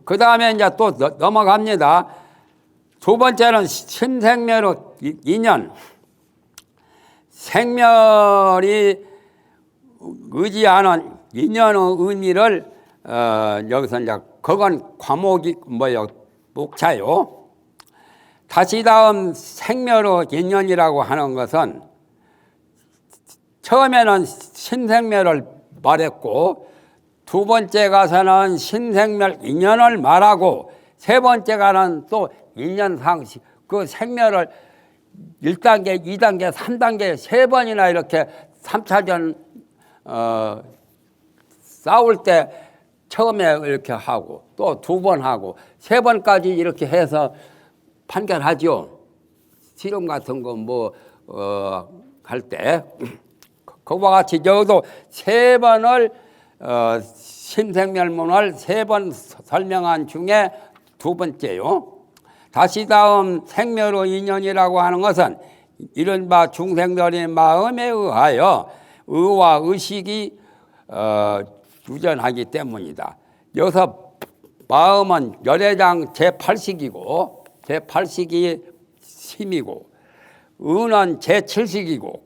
그 다음에 이제 또 넘어갑니다. 두 번째는 신생멸의 인연. 생멸이 의지하는 인연의 의미를 여기서 이제 그건 과목이 목차요. 다시 다음 생멸의 인연이라고 하는 것은 처음에는 신생멸을 말했고 두 번째 가서는 신생멸 인연을 말하고 세 번째 가는 또 인연 상식 그 생멸을 1단계, 2단계, 3단계 세 번이나 이렇게 3차전 싸울 때 처음에 이렇게 하고 또 두 번 하고 세 번까지 이렇게 해서 판결하죠. 실험 같은 거 뭐 할 때 그와 같이 여기도 세 번을 신생멸문을 세 번 설명한 중에 두 번째요. 다시 다음 생멸의 인연이라고 하는 것은 이른바 중생들의 마음에 의하여 의와 의식이 유전하기 때문이다. 여기서 마음은 열애장 제8식이고 제8식이 심이고 의는 제7식이고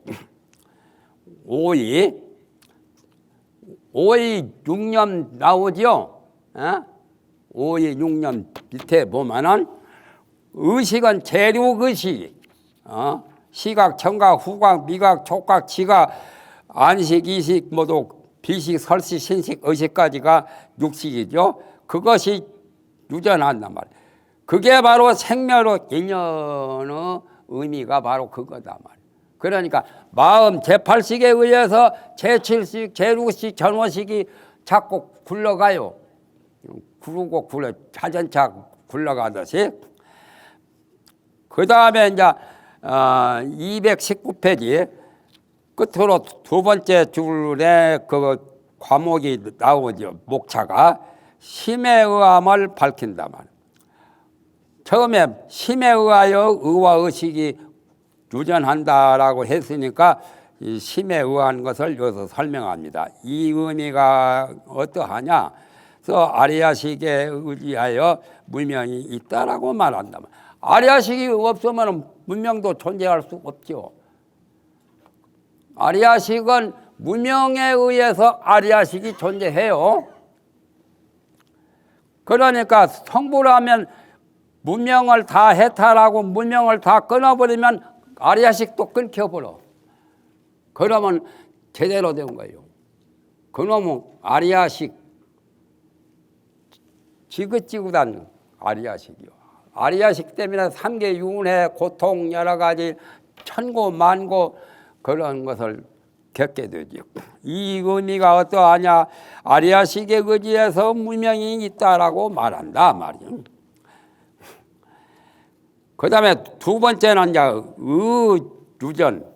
오이 6년 나오죠. 오이 6년 밑에 보면은 의식은 제6의식 시각, 청각, 후각, 미각, 촉각, 지각, 안식, 이식 모두 비식, 설식, 신식, 의식까지가 6식이죠. 그것이 유전한단 말이에요. 그게 바로 생멸의 인연의 의미가 바로 그거다 말이에요. 그러니까 마음 제8식에 의해서 제7식, 제6식, 전원식이 자꾸 굴러가요. 구르고 굴러 차전차 굴러가듯이. 그 다음에 이제 219페이지 끝으로 두 번째 줄에 그 과목이 나오죠. 목차가 심에 의함을 밝힌다 말이에요. 처음에 심에 의하여 의와 의식이 유전한다라고 했으니까 이 심에 의한 것을 여기서 설명합니다. 이 의미가 어떠하냐? 그래서 아리아식에 의지하여 문명이 있다라고 말한다. 아리아식이 없으면 문명도 존재할 수 없죠. 아리아식은 문명에 의해서 아리아식이 존재해요. 그러니까 성불하면 문명을 다 해탈하고 문명을 다 끊어버리면 아리아식도 끊겨버려. 그러면 제대로 된 거예요. 그놈은 아리아식 지긋지긋한 아리아식이요. 아리아식 때문에 삼계 윤회 고통 여러 가지 천고 만고 그런 것을 겪게 되죠. 이 의미가 어떠하냐? 아리아식에 의지해서 문명이 있다라고 말한다 말이요. 그 다음에 두 번째는 이제 의유전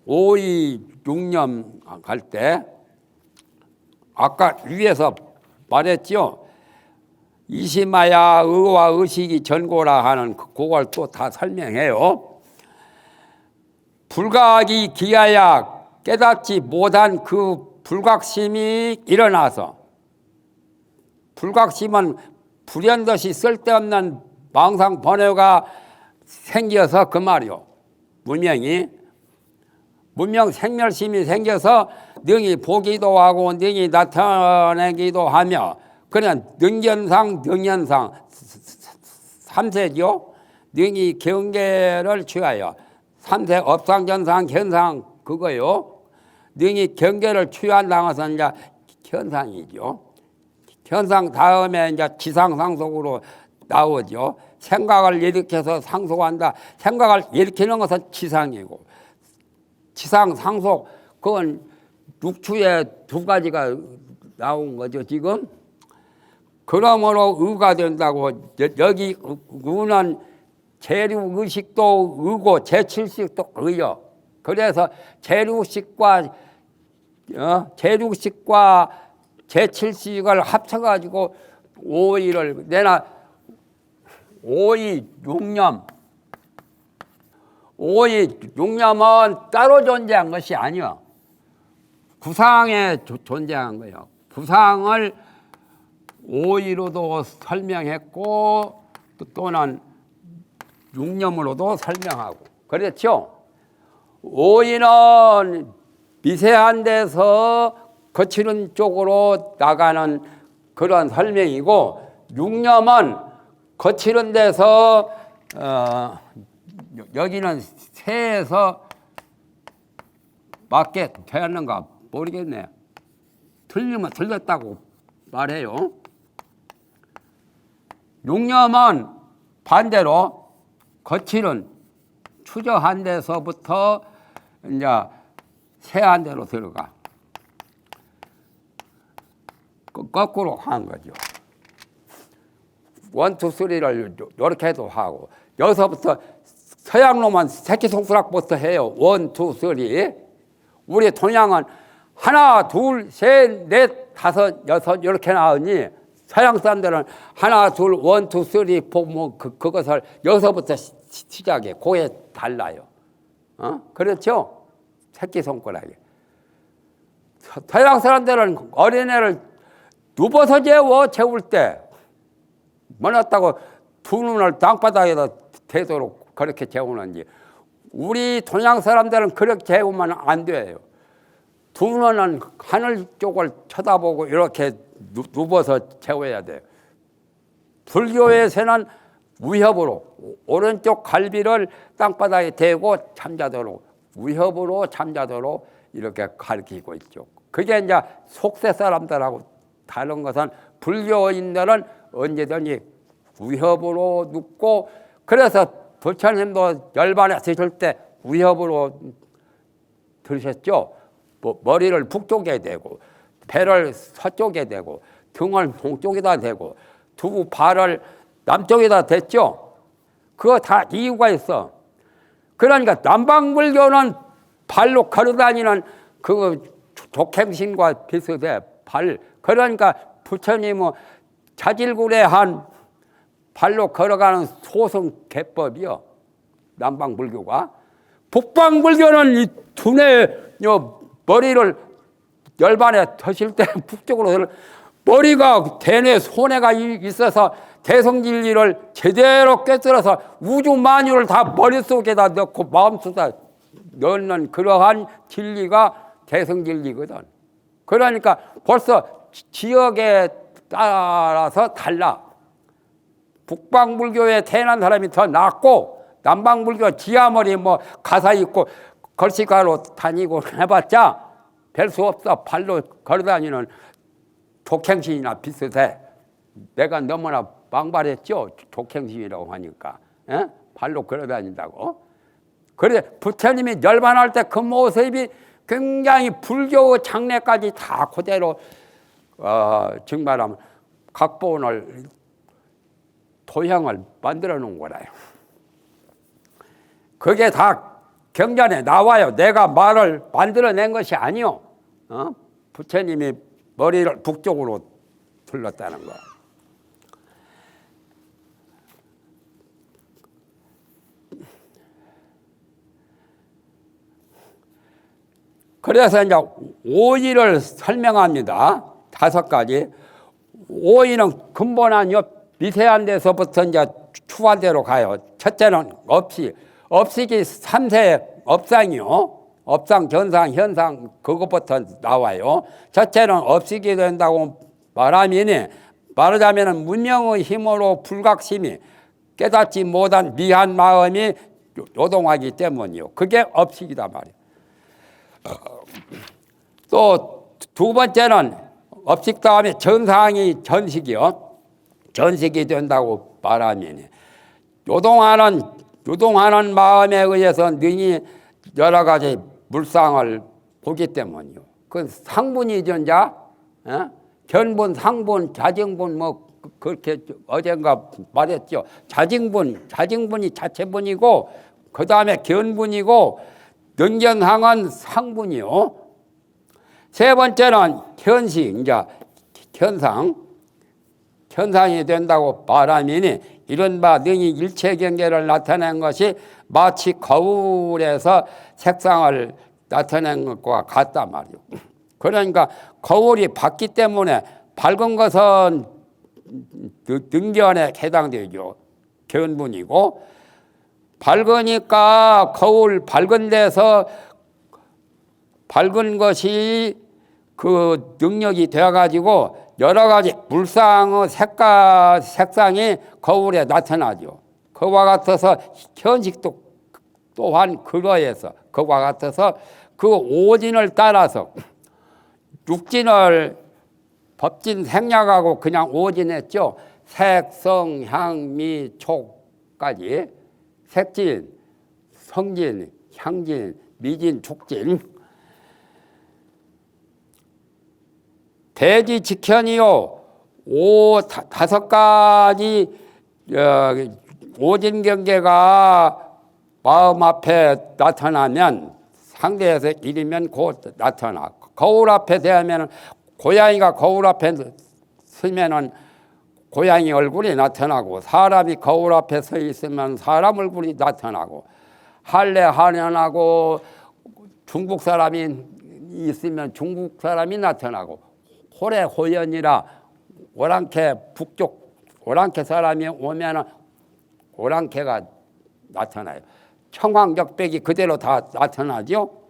526년 갈 때 아까 위에서 말했죠. 이시마야 의와 의식이 전고라 하는 그걸 또 다 설명해요. 불각이 기하야 깨닫지 못한 그 불각심이 일어나서 불각심은 불현듯이 쓸데없는 망상 번뇌가 생겨서 그 말이요. 문명 생멸심이 생겨서 능히 보기도 하고 능히 나타내기도 하며 그냥 능견상 능연상 3세죠. 능히 경계를 취하여 3세 업상전상 현상 그거요. 능히 경계를 취한다는 것은 이제 현상이죠. 현상 다음에 이제 지상상속으로 나오죠. 생각을 일으켜서 상속한다. 생각을 일으키는 것은 지상이고 지상상속 그건 육추에 두 가지가 나온 거죠 지금. 그러므로 의가 된다고. 여기 의는 제6의식도 의고 제7식도 의요. 그래서 제6식과 제7식을 합쳐가지고 오이를 내나 오이 육념. 오이 육념은 따로 존재한 것이 아니요. 구상에 존재한 거예요. 구상을 오이로도 설명했고 또는 육념으로도 설명하고 그렇죠. 오이는 미세한 데서 거치는 쪽으로 나가는 그런 설명이고 육념은 거치는 데서 여기는 새에서 맞게 되었는가 모르겠네. 틀리면 틀렸다고 말해요. 육념은 반대로 거칠은 추저한 데서부터 이제 세한 데로 들어가. 거꾸로 하는 거죠. 1, 2, 3를 이렇게 해도 하고 여기서부터 서양로만 새끼손가락부터 해요. 1, 2, 3. 우리 동양은 하나, 둘, 셋, 넷, 다섯, 여섯 이렇게 나오니 서양 사람들은 하나, 둘, 1, 2, 3, 4 뭐 그것을 여기서부터 시작해. 그게 달라요. 그렇죠? 새끼손가락이. 서양 사람들은 어린애를 누워서 재울 때 뭐였다고 두 눈을 땅바닥에다 대도록 그렇게 재우는지 우리 동양 사람들은 그렇게 재우면 안 돼요. 두 눈은 하늘 쪽을 쳐다보고 이렇게 누워서 재워야 돼요. 불교에서는 위협으로 오른쪽 갈비를 땅바닥에 대고 잠자도록 위협으로 잠자도록 이렇게 가르치고 있죠. 그게 이제 속세 사람들하고 다른 것은 불교인들은 언제든지 위협으로 눕고 그래서 부처님도 열반에 드실 때 위협으로 들으셨죠. 머리를 북쪽에 대고 배를 서쪽에 대고 등을 동쪽에다 대고 두 발을 남쪽에다 댔죠. 그거 다 이유가 있어. 그러니까 남방불교는 발로 걸어다니는 그 족행신과 비슷해. 발. 그러니까 부처님은 자질구레한 발로 걸어가는 소승개법이요. 남방불교가. 북방불교는 이 두뇌 머리를 열반에 드실 때 북쪽으로 머리가 대뇌 손해가 있어서 대성진리를 제대로 꿰뚫어서 우주 만유를 다 머릿속에다 넣고 마음속에다 넣는 그러한 진리가 대성진리거든. 그러니까 벌써 지역에 따라서 달라. 북방불교에 태어난 사람이 더 낫고 남방불교 지하머리 뭐 가사 있고 걸시가로 다니고 해봤자 별 수 없어. 발로 걸어다니는 족행신이나 비슷해. 내가 너무나 망발했죠. 족행신이라고 하니까. 에? 발로 걸어다닌다고. 그래 부처님이 열반할 때 그 모습이 굉장히 불교 장례까지 다 그대로 정말하면 각본을 도형을 만들어 놓은 거라요. 그게 다 경전에 나와요. 내가 말을 만들어낸 것이 아니요. 부처님이 머리를 북쪽으로 들렀다는 거. 그래서 이제 오이를 설명합니다. 5가지. 오이는 근본한 미세한 데서부터 이제 추가대로 가요. 첫째는 업식이 3세 업상이요. 업상, 견상, 현상 그것부터 나와요. 첫째는 업식이 된다고 말하자면 문명의 힘으로 불각심이 깨닫지 못한 미한 마음이 요동하기 때문이요. 그게 업식이다 말이에요. 또 두 번째는 업식 다음에 전상이 전식이요. 전식이 된다고 말하면 요동하는 마음에 의해서 능히 여러 가지 물상을 보기 때문이요. 그 상분이 전자, 견분, 상분, 자증분 뭐 그렇게 어젠가 말했죠. 자증분이 자체분이고 그 다음에 견분이고 능견상은 상분이요. 세 번째는 현식, 이제 현상이 된다고 말하면 이런 바 능히 일체 경계를 나타낸 것이 마치 거울에서 색상을 나타낸 것과 같단 말이에요. 그러니까 거울이 밝기 때문에 밝은 것은 능견에 해당되죠. 견분이고 밝으니까 거울 밝은 데서 밝은 것이 그 능력이 되어가지고 여러 가지 물상의 색상이 거울에 나타나죠. 그와 같아서 현식도 또한 그거에서 그와 같아서 그 오진을 따라서 육진을 법진 생략하고 그냥 오진했죠. 색, 성, 향, 미, 촉까지 색진, 성진, 향진, 미진, 촉진 대지 직현이요. 다섯 가지 오진 경계가 마음 앞에 나타나면 상대에서 일이면 곧 나타나. 거울 앞에 대하면 고양이가 거울 앞에 서면은 고양이 얼굴이 나타나고 사람이 거울 앞에 서 있으면 사람 얼굴이 나타나고 할래 한연하고 중국 사람이 있으면 중국 사람이 나타나고 호래 호연이라 오랑캐 북쪽 오랑캐 사람이 오면은 오랑캐가 나타나요. 청황적백이 그대로 다 나타나죠.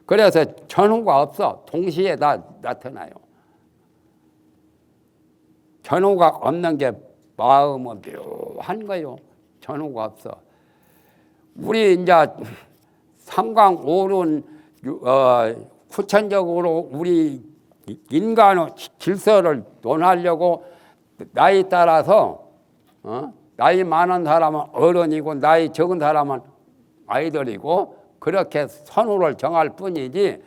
그래서 전후가 없어. 동시에 다 나타나요. 전후가 없는 게 마음은 묘한 거요. 전후가 없어. 우리 이제 삼강오륜 후천적으로 우리 인간의 질서를 논하려고 나이 따라서 나이 많은 사람은 어른이고 나이 적은 사람은 아이들이고 그렇게 선후를 정할 뿐이지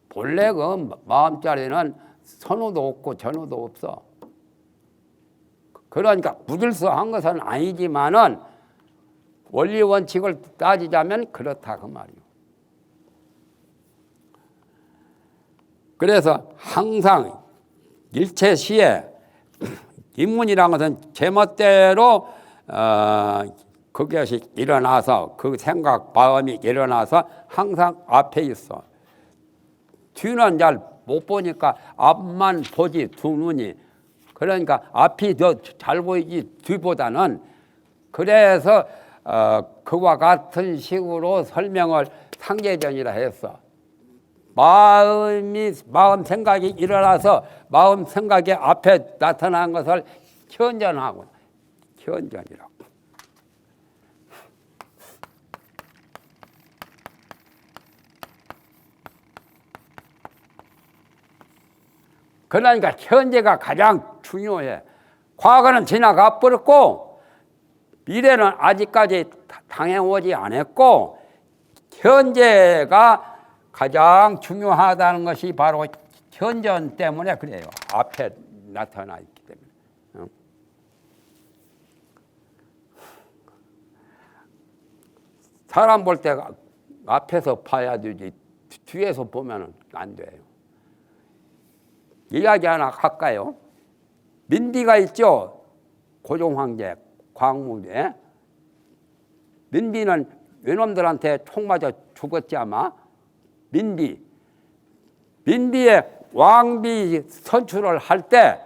본래 그 마음자리는 선후도 없고 전후도 없어. 그러니까 무질서한 것은 아니지만은 원리 원칙을 따지자면 그렇다 그 말이요. 그래서 항상 일체시에 인문이라는 것은 제멋대로 그것이 일어나서 그 생각 마음이 일어나서 항상 앞에 있어. 뒤는 잘 못 보니까 앞만 보지 두 눈이. 그러니까 앞이 더 잘 보이지 뒤보다는. 그래서 그와 같은 식으로 설명을 상계전이라 했어. 마음 생각이 일어나서 마음 생각이 앞에 나타난 것을 현전하고 현전이라고. 그러니까 현재가 가장 중요해. 과거는 지나가 버렸고 미래는 아직까지 당해오지 않았고 현재가 가장 중요하다는 것이 바로 현전 때문에 그래요. 앞에 나타나 있기 때문에. 사람 볼 때 앞에서 봐야 되지 뒤에서 보면 안 돼요. 이야기 하나 할까요? 민비가 있죠. 고종황제 광무제. 민비는 외놈들한테 총 맞아 죽었지 아마. 민비의 왕비 선출을 할 때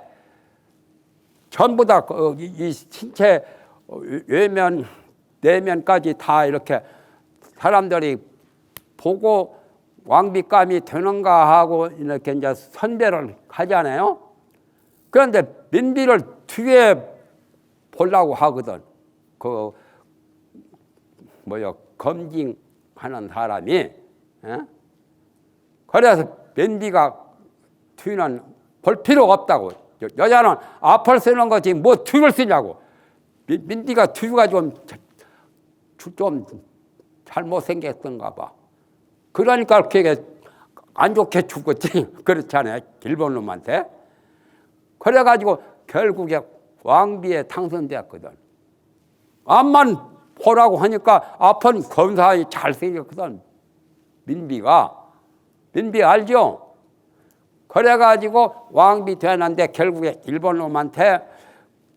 전부 다 이 신체 외면 내면까지 다 이렇게 사람들이 보고 왕비감이 되는가 하고 이렇게 이제 선별을 하잖아요. 그런데 민비를 뒤에 보려고 하거든. 검증하는 사람이. 그래서 민비가 뒤는 볼 필요가 없다고. 여자는 앞을 쓰는 거지 뭐 뒤를 쓰냐고. 민비가 뒤가 좀 잘못생겼던가 봐. 그러니까 그렇게 안 좋게 죽었지. 그렇잖아요. 일본 놈한테. 그래가지고 결국에 왕비에 당선되었거든. 앞만 보라고 하니까 앞은 검사히 잘생겼거든. 민비 알죠? 그래가지고 왕비 되는데 결국에 일본 놈한테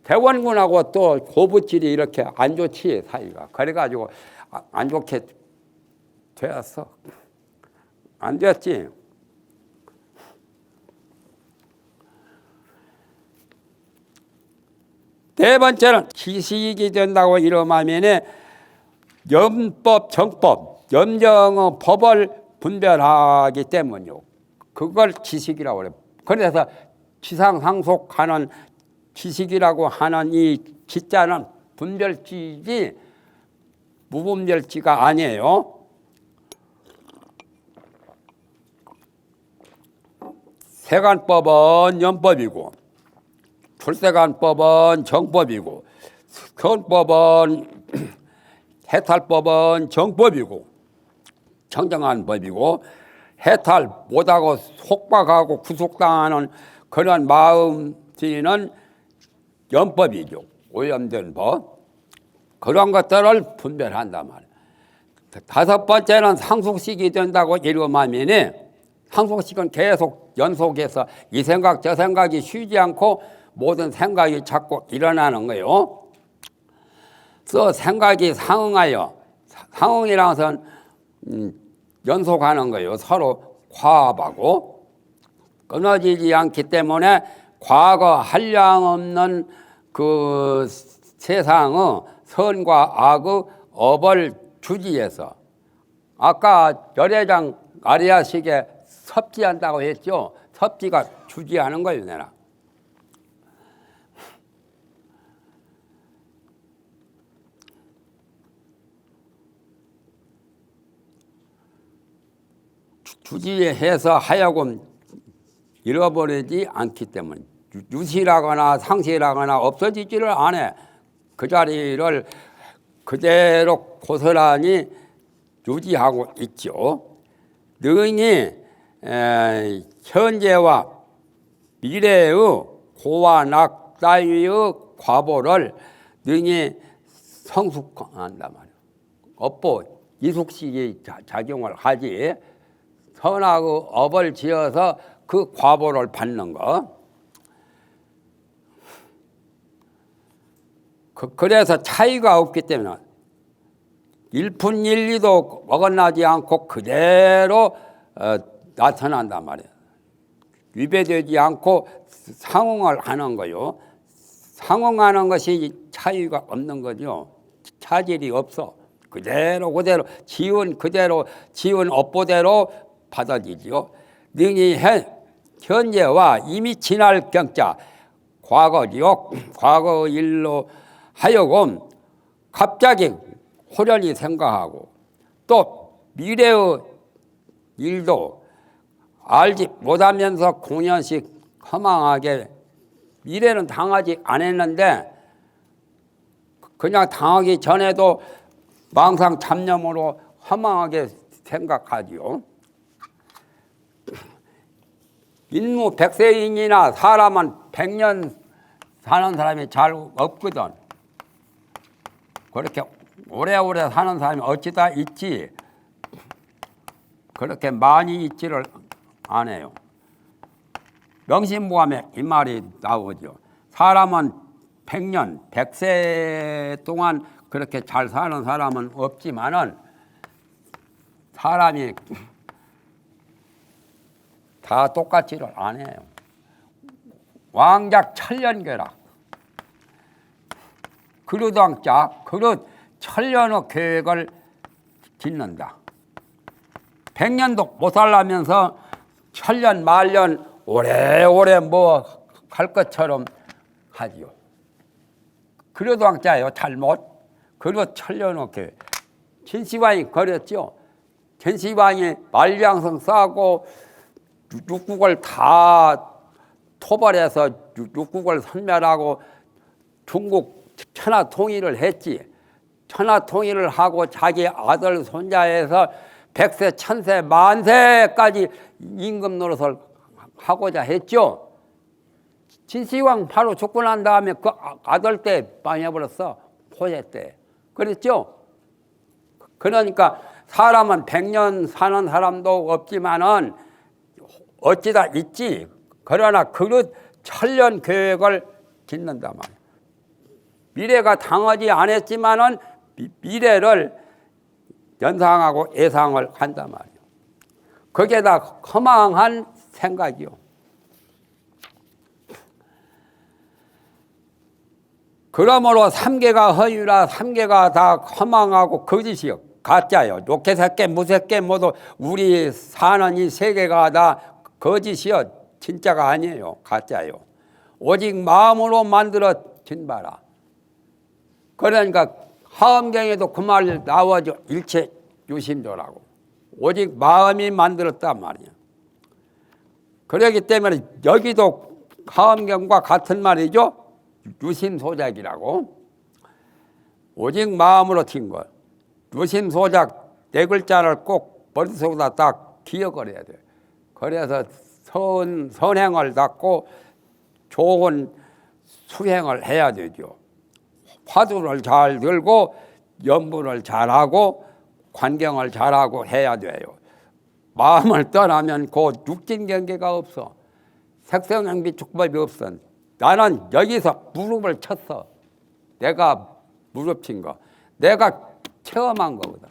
대원군하고 또 고부질이 이렇게 안 좋지 사이가. 그래가지고 안 좋게 되었어. 안 됐지. 네 번째는 지식이 된다고 이름하면 염법, 정법, 염정의 법을 분별하기 때문이요. 그걸 지식이라고 그래요. 그래서 지상상속하는 지식이라고 하는 이 지자는 분별지지 무분별지가 아니에요. 세간법은 염법이고 출세간법은 정법이고 선법은 해탈법은 정법이고 정정한 법이고 해탈 못하고 속박하고 구속당하는 그런 마음씨는 염법이죠. 오염된 법. 그런 것들을 분별한단 말이에요. 다섯 번째는 상속식이 된다고 이름하면 상속식은 계속 연속해서 이 생각 저 생각이 쉬지 않고 모든 생각이 자꾸 일어나는 거예요. 그래서 생각이 상응하여 상응이라는 것은 연속하는 거예요. 서로 화합하고 끊어지지 않기 때문에 과거 한량없는 그 세상의 선과 악의 업을 주지해서 아까 열애장 아리아식에 섭지한다고 했죠. 섭지가 주지하는 거예요. 내가. 주지해서 하여금 잃어버리지 않기 때문에 유실하거나 상실하거나 없어지지를 않아. 그 자리를 그대로 고스란히 유지하고 있죠. 능히 현재와 미래의 고와 낙 따위의 과보를 능히 성숙한단 말이에요. 업보 이숙식이 작용을 하지. 선악의 업을 지어서 그 과보를 받는 거. 그래서 차이가 없기 때문에 일푼일리도 어긋나지 않고 그대로 나타난단 말이에요. 위배되지 않고 상응을 하는 거요. 상응하는 것이 차이가 없는 거죠. 차질이 없어. 그대로 지은 그대로 지은 업보대로 받아지지요. 능히 현재와 이미 지날 경자 과거지요. 과거 일로 하여금 갑자기 호련히 생각하고 또 미래의 일도 알지 못하면서 공연씩 허망하게 미래는 당하지 않았는데 그냥 당하기 전에도 망상 잡념으로 허망하게 생각하지요. 인무 100세인이나 사람은 100년 사는 사람이 잘 없거든. 그렇게 오래오래 사는 사람이 어찌다 있지 그렇게 많이 있지를 않아요. 명심무함에 이 말이 나오죠. 사람은 100년, 100세 동안 그렇게 잘 사는 사람은 없지만은 사람이 다 똑같지를 않아요. 왕작 천년계라. 그릇왕자, 그릇 천년의 계획을 짓는다. 100년도 못 살라면서 천년 만년 오래오래 뭐 할 것처럼 하지요. 그릇왕자예요. 잘못. 그릇 천년의 계획. 진시황이 그랬죠. 진시황이 만량성 싸고 육국을 다 토벌해서 육국을 섬멸하고 중국 천하 통일을 했지. 천하 통일을 하고 자기 아들 손자에서 100세, 1000세, 만세까지 임금 노릇을 하고자 했죠. 진시황 바로 죽고 난 다음에 그 아들 때 망해버렸어. 호세 때. 그랬죠. 그러니까 사람은 100년 사는 사람도 없지만은 어찌다 있지. 그러나 그릇 천년 계획을 짓는단 말이야. 미래가 당하지 않았지만은 미래를 연상하고 예상을 한단 말이야. 그게 다 허망한 생각이요. 그러므로 삼계가 허유라 삼계가 다 허망하고 거짓이요 가짜요. 욕개새끼 무새끼 모두 우리 사는 이 세계가 다 거짓이요 진짜가 아니에요. 가짜요. 오직 마음으로 만들어진 바라. 그러니까 하엄경에도 그 말 나와죠. 일체 유심조라고. 오직 마음이 만들었단 말이야. 그렇기 때문에 여기도 하엄경과 같은 말이죠. 유심소작이라고. 오직 마음으로 튄 것. 유심소작 네 글자를 꼭 머릿속에다 딱 기억을 해야 돼. 그래서 선행을 닦고 좋은 수행을 해야 되죠. 화두를 잘 들고 염분을 잘하고 관경을 잘하고 해야 돼요. 마음을 떠나면 곧 육진경계가 없어. 색성행비 축법이 없어. 나는 여기서 무릎을 쳤어. 내가 무릎 친 거. 내가 체험한 거거든.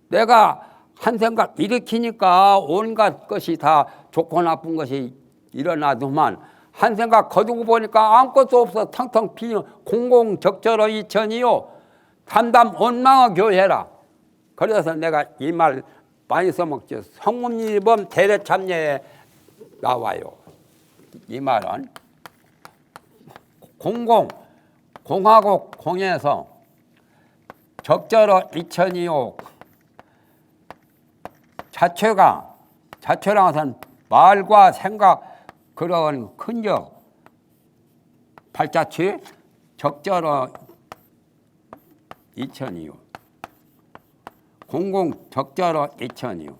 내가 한 생각 일으키니까 온갖 것이 다 좋고 나쁜 것이 일어나더만 한 생각 거두고 보니까 아무것도 없어. 텅텅 비어 공공적절어 이천이요. 담담 원망어 교회라. 그래서 내가 이 말 많이 써먹죠. 성문일범 대례참여에 나와요. 이 말은 공하고 공에서 적절어 이천이요. 자체랑 해서는 말과 생각 그런 큰적 발자취 적절어 이천이요. 공공 적절어 이천이요.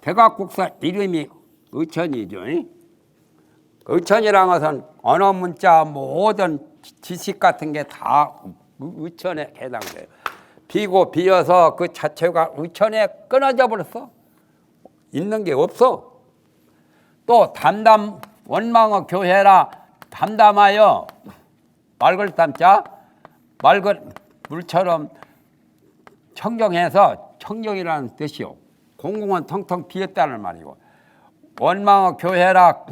백악국사 이름이 의천이죠. 의천이라는 것은 언어 문자 모든 지식 같은 게 다 의천에 해당돼요. 비고 비어서 그 자체가 의천에 끊어져 버렸어. 있는 게 없어. 또 담담 원망어 교회라. 담담하여 맑을 담자 맑은 물처럼 청정해서 청정이라는 뜻이요. 공공은 텅텅 비었다는 말이고 원망어 교회라.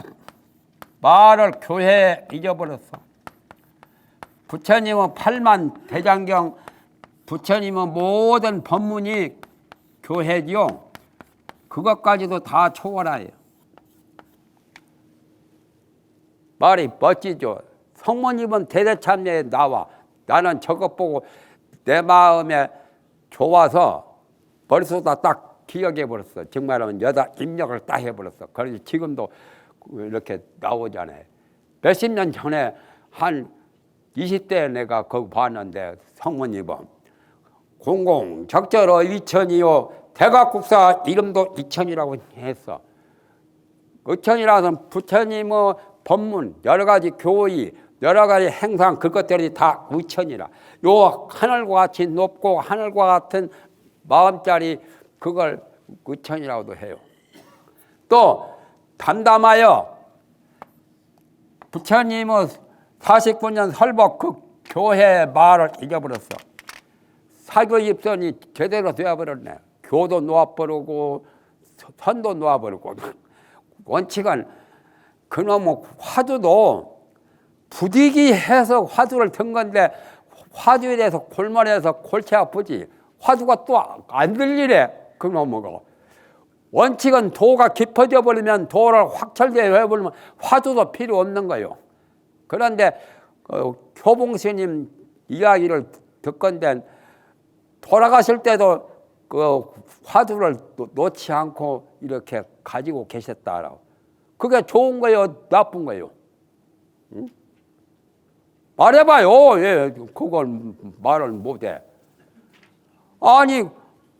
말을 교회에 잊어버렸어. 부처님은 8만 대장경 부처님은 모든 법문이 교회지요. 그것까지도 다 초월해요. 말이 멋지죠. 성모님은 대대참여에 나와. 나는 저것 보고 내 마음에 좋아서 머릿속에 딱 기억해버렸어. 정말하면 여자 입력을 딱 해버렸어. 그래서 지금도 이렇게 나오잖아요. 몇십 년 전에 한 20대에 내가 거기 봤는데 성모님은 공공 적절어 이천이요. 대각국사 이름도 이천이라고 했어. 의천이라서 부처님의 법문 여러 가지 교의 여러 가지 행상 그것들이 다 의천이라. 요 하늘과 같이 높고 하늘과 같은 마음짜리 그걸 의천이라고도 해요. 또 담담하여 부처님의 49년 설법 그 교회 말을 잊어버렸어. 사교 입선이 제대로 되어버렸네. 교도 놓아버리고 선도 놓아버리고 원칙은 그놈의 화두도 부디기해서 화두를 든 건데 화두에 대해서 골머리에서 골치 아프지. 화두가 또 안 들리래 그놈의 원칙은 도가 깊어져 버리면 도를 확철되어 해버리면 화두도 필요 없는 거예요. 그런데 교봉스님 이야기를 듣건데 돌아가실 때도 그 화두를 놓지 않고 이렇게 가지고 계셨다라고. 그게 좋은 거예요, 나쁜 거예요? 응? 말해봐요. 예, 그걸 말을 못해. 아니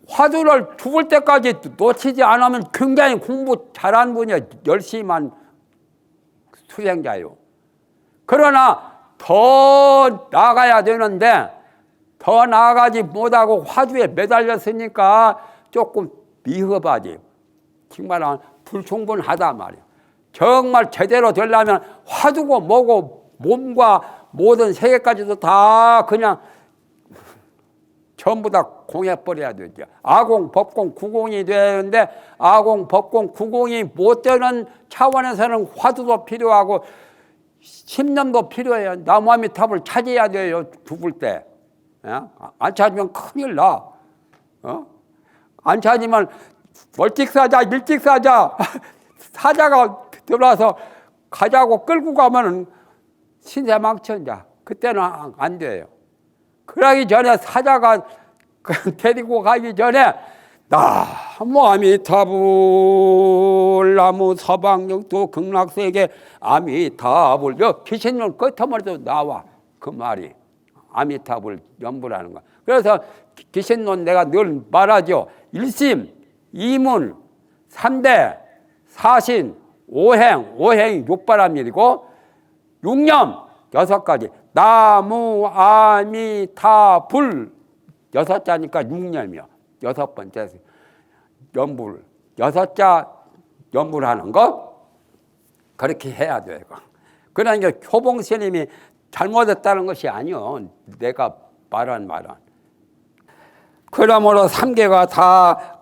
화두를 죽을 때까지 놓치지 않으면 굉장히 공부 잘한 분이야. 열심히만 수행자요. 그러나 더 나아가야 되는데 더 나아가지 못하고 화두에 매달렸으니까 조금 미흡하지. 정말 불충분하다 말이야. 정말 제대로 되려면 화두고 뭐고 몸과 모든 세계까지도 다 그냥 전부 다 공해버려야 되죠. 아공, 법공, 구공이 되는데 아공, 법공, 구공이 못 되는 차원에서는 화두도 필요하고 10년도 필요해요. 나무아미탑을 찾아야 돼요. 죽을 때. 안 찾으면 큰일 나. 안 찾으면 멀찍사자 밀찍사자 사자가 들어와서 가자고 끌고 가면은 신세망천자. 그때는 안 돼요. 그러기 전에 사자가 데리고 가기 전에 나무아미타불 나무 서방역도 극락세계 아미타불 귀신론 끝머리도 나와 그 말이 아미타불 연부라는 거. 그래서 귀신론 내가 늘 말하죠. 일심, 이문, 삼대, 사신, 오행이 육바람일이고 육념 6가지. 나무아미타불 6자니까 육념이요. 6번째 연불 6자 연불하는 거 그렇게 해야 돼요. 그러니까 효봉 스님이 잘못했다는 것이 아니요. 내가 말한 말은. 그러므로 3개가 다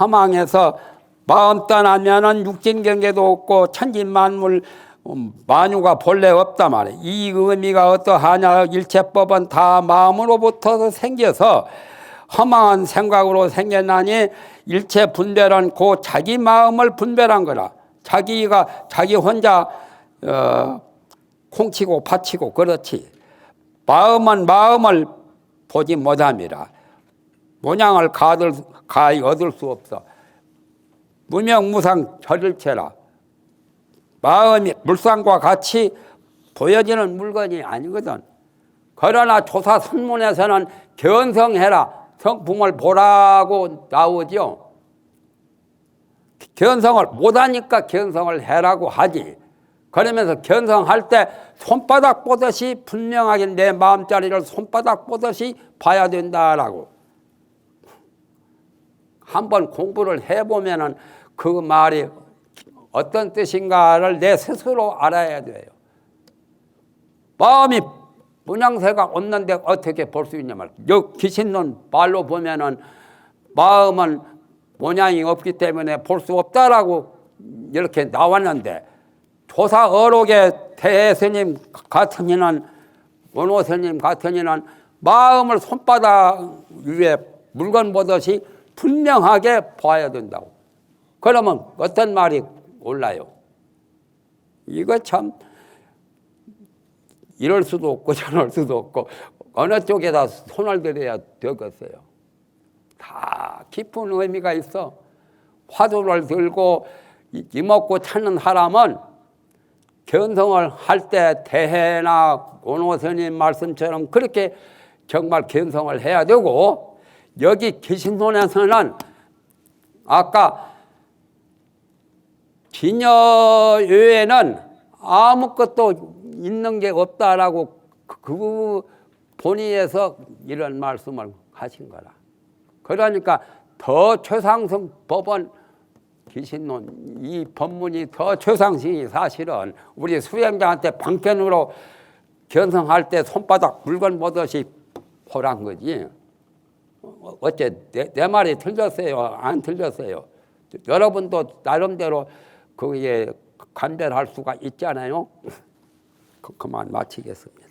허망해서 마음 떠나면은 육진경계도 없고 천진만물 만유가 본래 없단 말이에요. 이 의미가 어떠하냐. 일체법은 다 마음으로부터 생겨서 허망한 생각으로 생겼나니 일체 분별은 그 자기 마음을 분별한 거라. 자기가 자기 혼자 콩치고 파치고 그렇지. 마음은 마음을 보지 못함이라. 모양을 가히 얻을 수 없어. 무명무상 절일체라. 마음이 물상과 같이 보여지는 물건이 아니거든. 그러나 조사 선문에서는 견성해라. 성품을 보라고 나오죠. 견성을 못하니까 견성을 해라고 하지. 그러면서 견성할 때 손바닥 보듯이 분명하게 내 마음자리를 손바닥 보듯이 봐야 된다라고. 한번 공부를 해보면은 그 말이 어떤 뜻인가를 내 스스로 알아야 돼요. 마음이 문양새가 없는데 어떻게 볼 수 있냐 말이야. 여 귀신론 말로 보면은 마음은 모양이 없기 때문에 볼 수 없다라고 이렇게 나왔는데 조사 어록의 대스님 같은 이는 원호스님 같은 이는 마음을 손바닥 위에 물건 보듯이 분명하게 봐야 된다고. 그러면 어떤 말이 올라요? 이거 참 이럴 수도 없고 저럴 수도 없고 어느 쪽에다 손을 들여야 되겠어요. 다 깊은 의미가 있어. 화두를 들고 이먹고 찾는 사람은 견성을 할 때 대해나 원호스님 말씀처럼 그렇게 정말 견성을 해야 되고, 여기 기신론에서는 아까 기녀 외에는 아무것도 있는 게 없다라고 그 본의에서 이런 말씀을 하신 거라. 그러니까 더 최상승 법은 기신론, 이 법문이 더 최상승이 사실은 우리 수행자한테 방편으로 견성할 때 손바닥 물건 보듯이 보란 거지. 어째 내 말이 틀렸어요? 안 틀렸어요? 여러분도 나름대로 거기에 감별할 수가 있잖아요. 그만 마치겠습니다.